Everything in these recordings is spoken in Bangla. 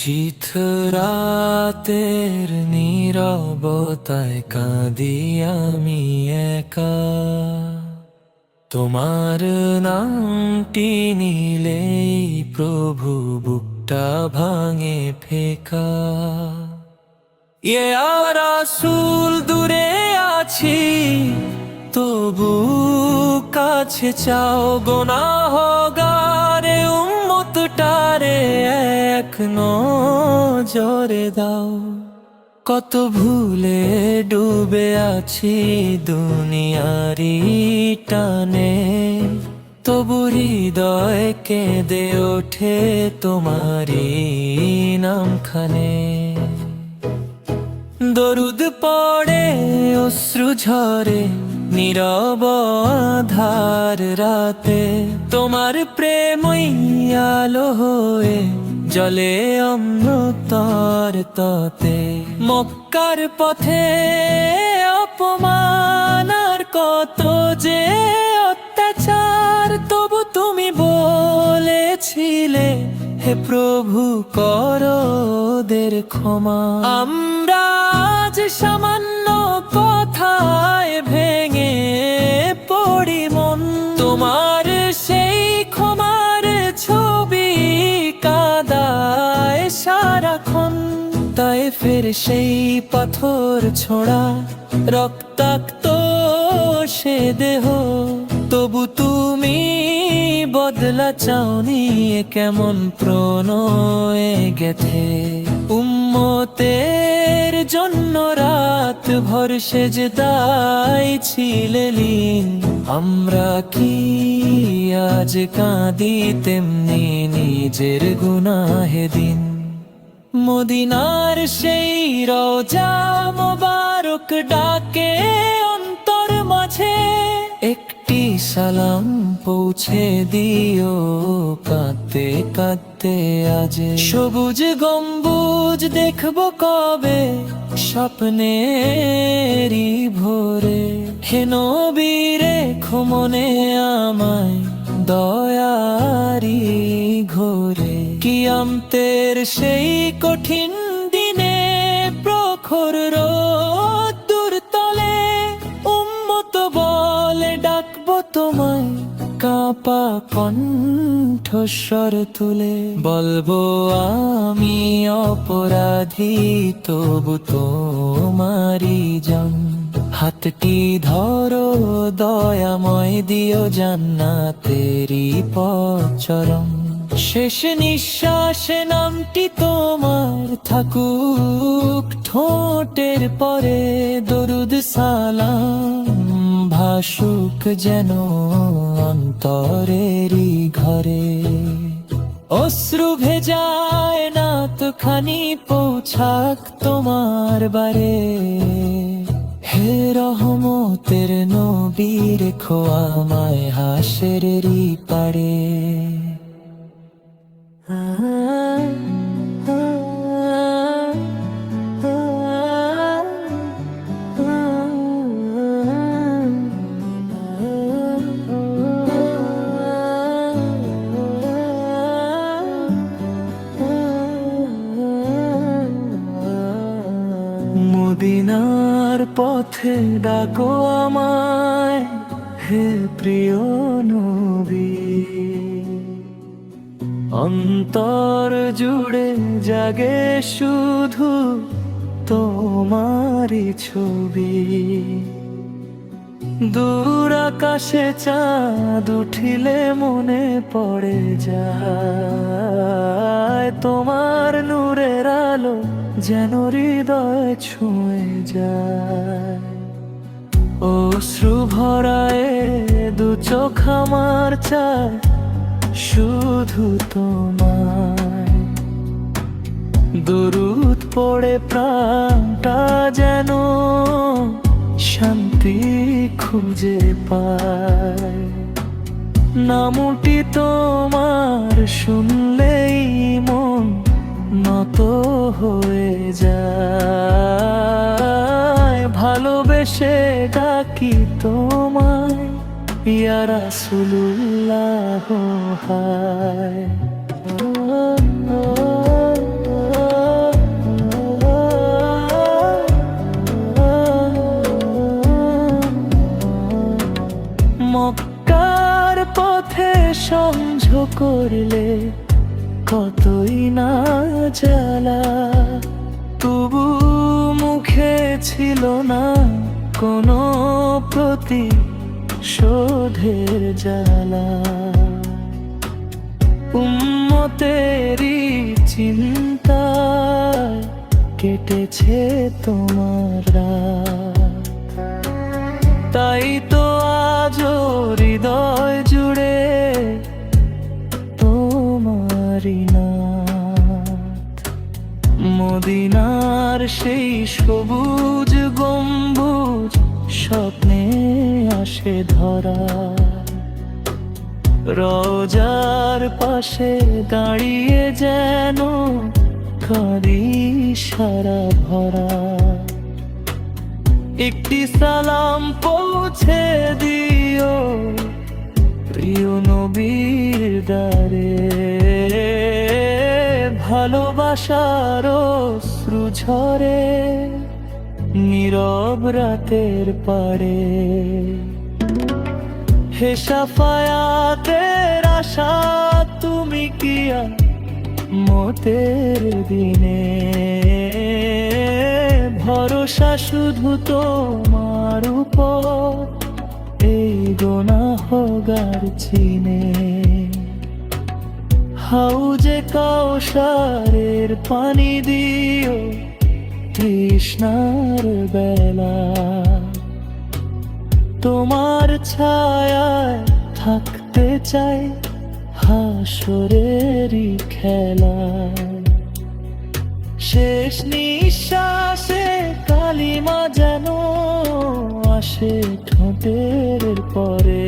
নিশীথ রাতের নীরবতায় কাঁদি আমি একা, তোমার নামটি নিলেই প্রভু বুকটা ভাঙে ফেকা। রাসূল দূরে আছি তবু কাছে চাও, গুনাহগারে উম্মতটারে এক নজরে দাও। কত ভুলে ডুবে আছি দুনিয়ারি টানে, তবু হৃদয় কেঁদে ওঠে তোমারি নামখানে। দরুদ পড়ে অশ্রু ঝরে নীরব আঁধার রাতে, তোমার প্রেমই আলো হয়ে জলে অমৃতর ততে। মক্কার পথে অপমান আর কত যে অত্যাচার, তবু তুমি বলেছিলে হে প্রভু করো ওদের ক্ষমা। আমরা আজ সামান্য কথায় ভেঙে পড়ি মন, তোমার সেই ক্ষমার ছবি কাদায় সারাক্ষণ। তাই ফের সেই পাথর ছোড়া রক্তাক্ত সে দেহ, তবু তুমি বদলা চাওনি কেমন প্রণয়ে গেথে। উম্মতের জন্য রাত ভর সেজদায় ছিলে লীন, আমরা কি আজ কাঁদি তেমনি নিজের গুনাহে দিন। মদিনার সেই রওজা মোবারক ডাকে অন্তর মাঝে, একটি সালাম পৌঁছে দিও কাঁদতে কাঁদতে আজ। সবুজ গম্বুজ দেখবো কবে স্বপ্নেরই ভোরে, হে নবী রেখো মনে আমায় দয়ারি ঘোরে। কিয়ামতের সেই কঠিন দিনে প্রখর রোদ্দুর তলে, উম্মত বলে ডাকবো তোমায় কাঁপা কণ্ঠস্বর তুলে। বলবো আমি অপরাধী তবু তোমারি জান, হাতটি ধরো দয়াময় দিও জান্নাতেরি পথ চরম। শেষ নিঃশ্বাসে নামটি তোমার থাকুক ঠোঁটের পরে, দরুদ সালাম ভাসুক যেন অন্তরেরই ঘরে। অশ্রু ভেজায় না তো খানি পৌঁছাক তোমার বারে, হে রহমতের নবী রেখো আমায় হাসরেরই পারে। মদিনার পথে ডাকো আমায় হে প্রিয় নবী, অন্তর জুড়ে জাগে শুধু তোমারই ছবি। দূর আকাশে চাঁদ উঠিলে মনে পড়ে যায়, তোমার নূরের আলো যেন হৃদয় ছুঁয়ে যায়। অশ্রু ভরায়ে দু চোখ আমার চায় শুধু তোমায়, দরুদ পড়ে প্রাণটা যেন শান্তি খুঁজে পায়। নামটি তোমার শুনলেই মন নত হয়ে যায়, ভালোবেসে ডাকি তোমায় ইয়া রাসূলুল্লাহ হায়। করলে কতই না জ্বালা, তবু মুখে ছিল না কোনো প্রতিশোধের জ্বালা। উম্মতেরই চিন্তায় কেটেছে তোমার রাত, তাই তো আজও হৃদয় জুড়ে তোমারই নাত। মদিনার সেই সবুজ গম্বুজ স্বপ্নে আসে ধরা, রওজার পাশে দাঁড়িয়ে যেন কাঁদি সারা ভরা। একটি সালাম পৌঁছে দিও প্রিয় নবীর দ্বারে, ভালোবাসার অশ্রু ঝরে নীরব রাতের পারে। হে শাফায়াতের আশা তুমি কি মতের দিনে, ভরসা শুধু তোমার উপর এই গুনাহগার চিনে। হাউজে কাউসারের পানি দিও তৃষ্ণার বেলা, তোমার ছায়ায় থাকতে চাই হাসরেরই খেলা। শেষ নিঃশ্বাসে কালিমা যেন আসে ঠোঁটের পরে,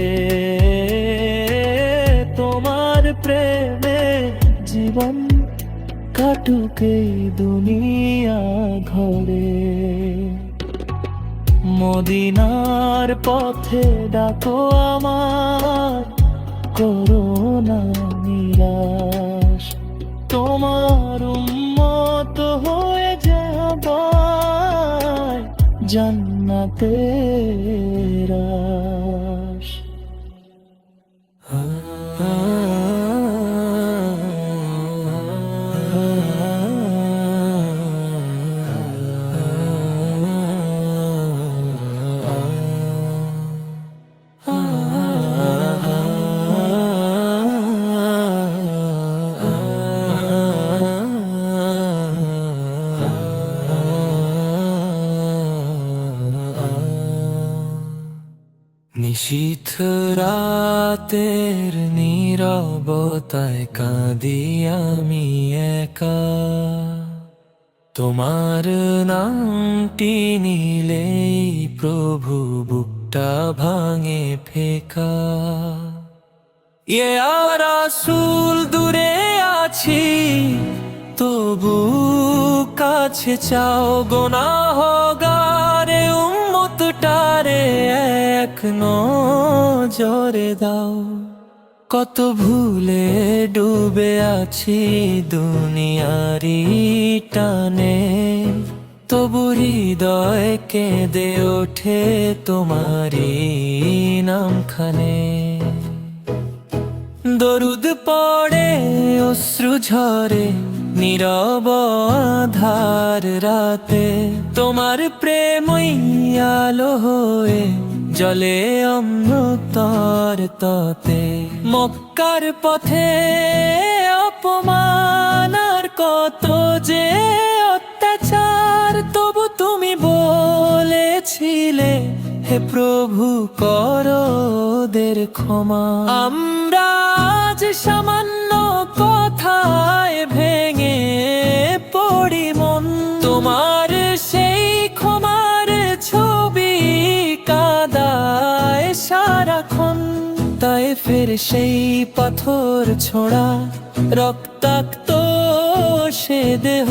তোমার প্রেমে জীবন কাটুক এই দুনিয়া ঘরে। মদিনার পথে ডাকো আমার, করো না নিরাশ, তোমার উম্মত হয়ে যাব জান্নাতের আশ। নিশীথ রাতের নীরবতায় কাঁদি আমি একা, তোমার নামটি নিলেই প্রভু বুকটা ভাঙে ফেকা। ইয়া রাসূল দূরে আছি তবু কাছে চাও, গুনাহগারে উম্মতটারে এক নজরে দাও। কত ভুলে ডুবে আছি দুনিয়ারি টানে, তবু হৃদয় কেঁদে ওঠে তোমারি নামখানে। দরুদ পড়ে অশ্রু ঝরে নীরব আধার রাতে, তোমার প্রেমই আলো হয়ে জলে অমৃতর ততে। মক্কার পথে অপমান আর কত যে অত্যাচার, তবু তুমি বলেছিলে হে প্রভু করো ওদের ক্ষমা। আমরা আজ সামান্য কথায় ভেঙে পড়ি মন, তোমার সেই ক্ষমার ছবি কাঁদায় সারাক্ষণ। তাই ফের সেই পাথর ছোঁড়া রক্তাক্ত সে দেহ,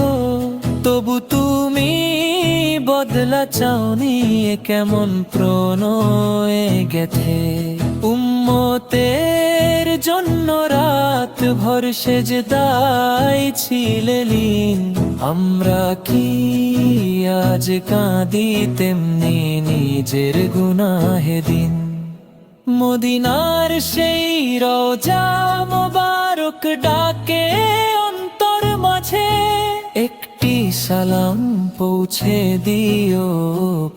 তবু তুমি বদলা চাওনি এ কেমন প্রণয়ে গেথে। উম্মতের জন্য রাত ভর সেজদায় ছিলে লীন, আমরা কি আজ কাঁদি তেমনি নিজের গুনাহে দিন। মদিনার সেই রওজা মোবারক ডাকে অন্তর মাঝে, একটি সালাম পৌঁছে দিও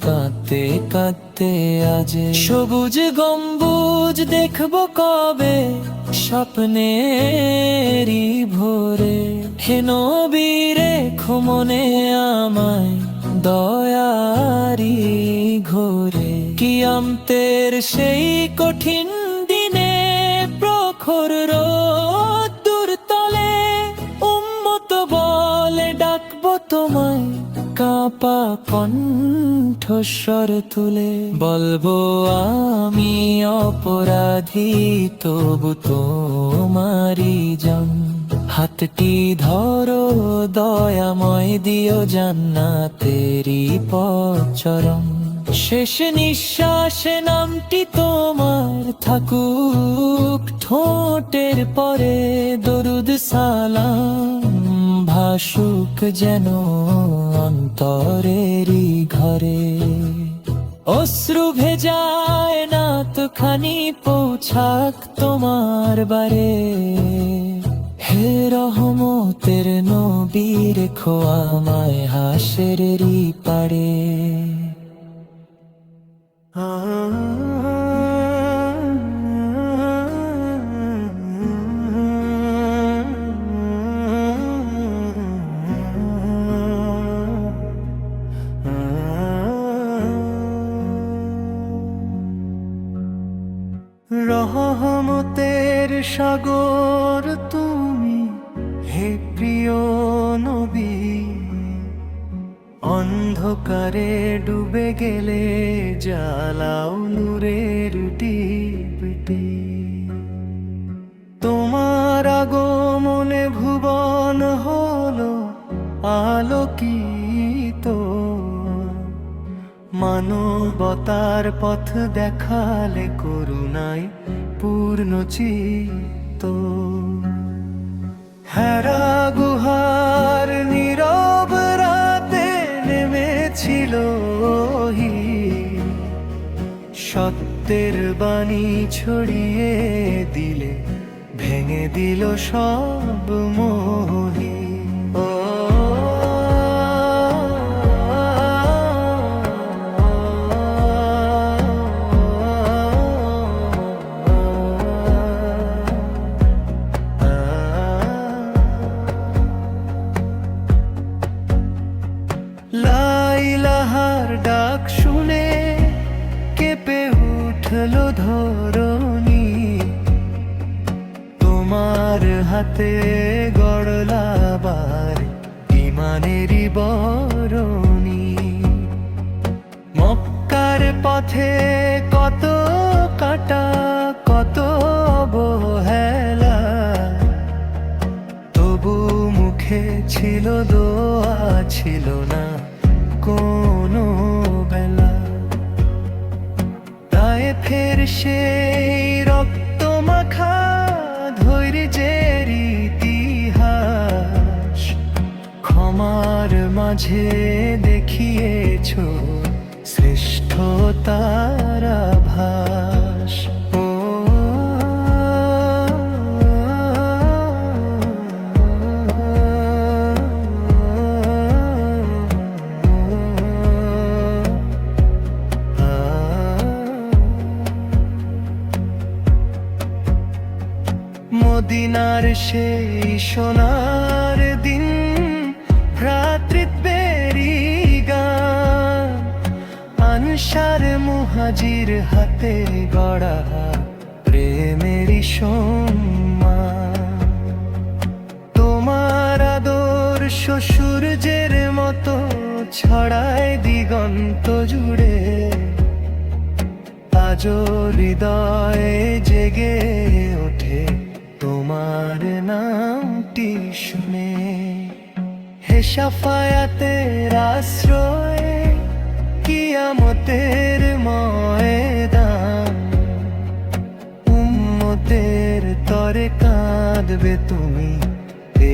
কাঁদতে কাঁদতে আজ। সবুজ গম্বুজ দেখবো কবে স্বপ্নেরই ভোরে, হে নবী রেখো মনে আমায় দয়ারি ঘোরে। কিয়ামতের সেই কঠিন দিনে প্রখর রোদ্দুর তলে উম্মত বলে ডাকবো তোমায় কাঁপা কণ্ঠস্বর তুলে। বলবো আমি অপরাধী তবু তোমারি জান, হাতটি ধরো দয়াময় দিও জান্নাতেরি পথ চরণ। শেষ নিঃশ্বাসে নামটি তোমার থাকুক ঠোঁটের পরে, দরুদ সালাম ভাসুক যেন অন্তরেরই ঘরে। অশ্রু ভেজায় না তো খানি পৌঁছাক তোমার বারে, হে রহমতের নবী রেখো আমায় হাসরেরই পারে। রহমতের সাগর তুমি হে প্রিয় নবী, অন্ধকারে ডুবে গেলে জ্বালাও নূরের টিপটি। তোমার আগমনে ভুবন হলো আলোকিত, মানবতার পথ দেখালে করুণায় পূর্ণ চিত্ত। হেরা গুহার নীরব রাতে নেমেছিল ওহি, সত্যের বাণী ছড়িয়ে দিলে ভেঙে দিল সব মোহি। লাইলাহার ডাক শুনে কেঁপে উঠলো ধরণী, তোমার হাতে গড়লাবার ইমানেরই বরণী। মক্কার পথে কত কাটা কত অবহেলা, তবু মুখে ছিল দোয়া ছিল না কোনো বেলা। তাই ফের সেই রক্ত মাখা ধৈর্যের ইতিহাস, ক্ষমার মাঝে দেখিয়েছ শ্রেষ্ঠতার আভাস। মদিনার সেই সোনার দিন, ভ্রাতৃত্বেরই গান, আনসার মুহাজির হাতে গড়া প্রেমেরই সম্মান। তোমার আদর্শ সূর্যের মতো ছড়ায় দিগন্ত জুড়ে, আজও হৃদয়ে জেগে ওঠে তোমার নামটি শুনে। হে শাফায়াতের আশ্রয় কিয়ামতের ময়দান, উম্মতের তরে কাঁদবে তুমি এ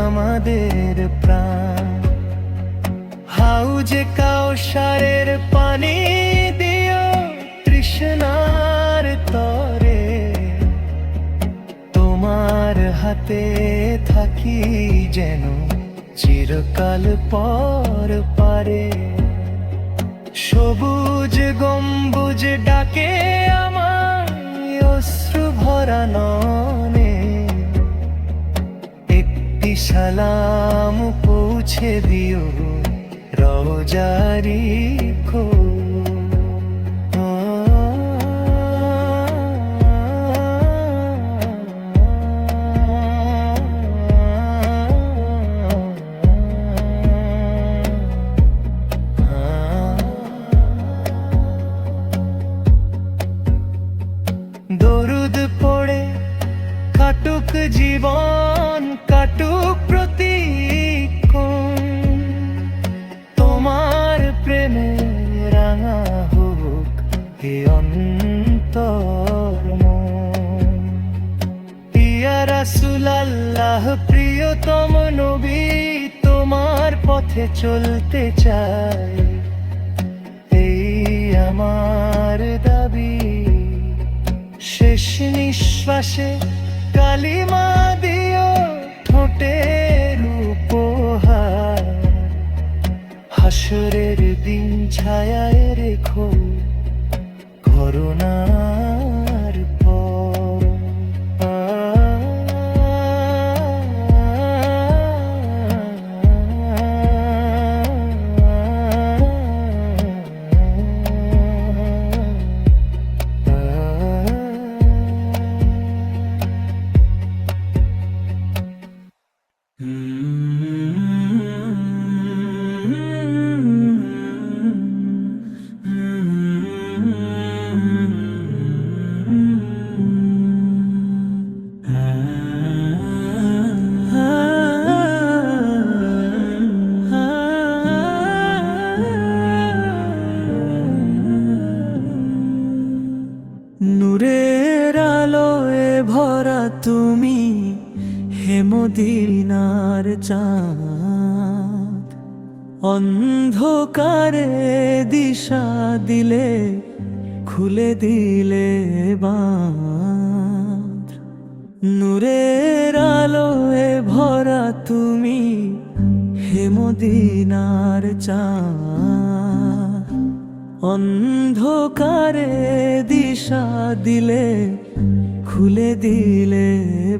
আমাদের প্রাণ। হাউজে কাউসারের পানি দিও তৃষ্ণার হাতে থাকি যেন চিরকাল পর পারে। সবুজ গম্বুজ ডাকে আমায় অশ্রু ভরা নয়নে, একটি সালাম পৌঁছে দিও রওজারি কোণে। দরুদ পড়ে কাটুক জীবন, কাটুক প্রতিক্ষণ, তোমার প্রেমে রাঙা হোক এ অন্তর মন। ইয়া রাসূলুল্লাহ প্রিয়তম নবী, তোমার পথে চলতে চাই, এই আমার দাবি। শেষ নিঃশ্বাসে কালিমা দিও ঠোঁটের উপহার, হাসরের দিন ছায়ায় রেখো করুণার পর। নূরের আলোয় ভরা তুমি, হে মদিনার চাঁদ। অন্ধকারে দিশা দিলে, খুলে দিলে বাঁধ। নূরের আলোয় ভরা তুমি, হে মদিনার চাঁদ। অন্ধকারে দিশা দিলে, খুলে দিলে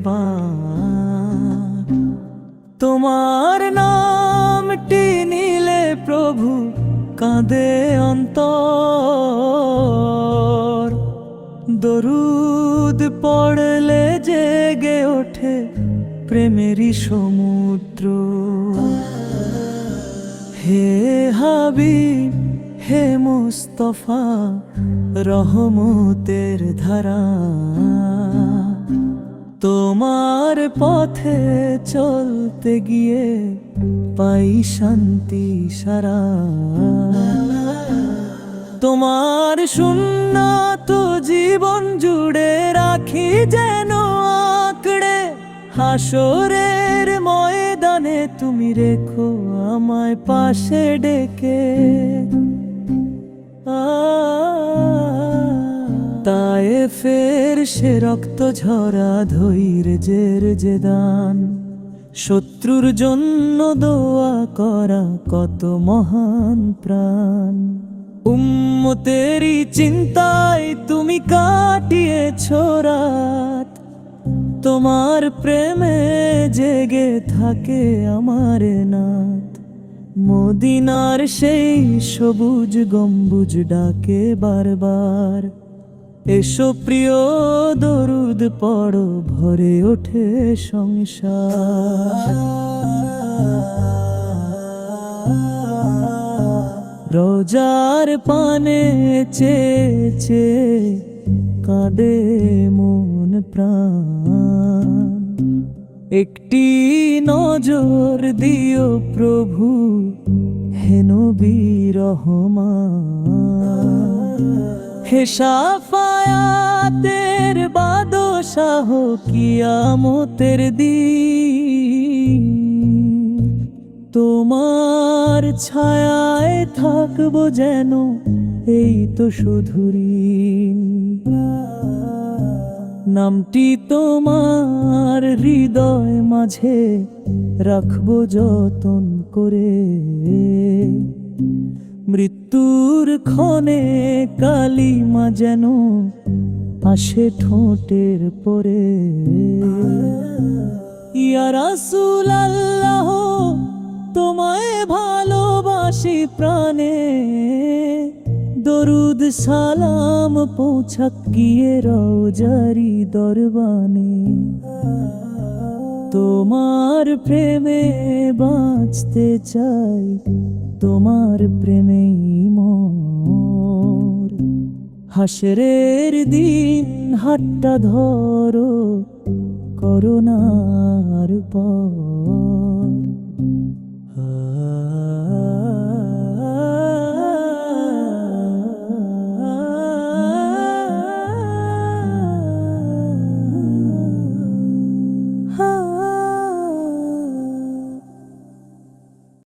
বাঁধ। তোমার নামটি নিলে প্রভু কাঁদে অন্তর। দরুদ পড়লে জেগে ওঠে প্রেমেরই সমুদ্র। হে হাবিব, হে মুস্তফা, রহমতের ধারা। তোমার পথে চলতে গিয়ে পাই শান্তি সারা। তোমার সুন্নাত জীবন জুড়ে রাখি যেন আঁকড়ে। হাসরের ময়দানে তুমি রেখো আমায় পাশে ডেকে। তায়েফের সে রক্ত ঝরা ধৈর্যের যে দান, শত্রুর জন্য দোয়া করা কত মহান প্রাণ। উম্মতেরই চিন্তায় তুমি কাটিয়েছ রাত, তোমার প্রেমে জেগে থাকে আমার নাত। মদিনার সেই সবুজ গম্বুজ ডাকে বারবার, এসো প্রিয় দরুদ পড়ো ভরে ওঠে সংসার। রোজার পানে চেয়ে কাঁদে মন প্রাণ। একটি নজর দিও প্রভু, হে নবী রহমান। হে শাফায়াতের বাদশাহ কিয়ামতের দিন, তোমার ছায়ায় থাকবো যেন এই তো শুধু ঋণ। নামটি তোমার হৃদয় মাঝে রাখবো যতন করে। মৃত্যুর ক্ষণে কালিমা যেন আসে ঠোঁটের পরে। ইয়া রাসূলাল্লাহ, তোমায় ভালোবাসি প্রাণে। দরুদ সালাম পৌঁছাক গিয়ে রওজারি দরবানে। তোমার প্রেমে বাঁচতে চাই, তোমার প্রেমেই মোর। হাসরের দিন হাতটা ধরো করুণার পর।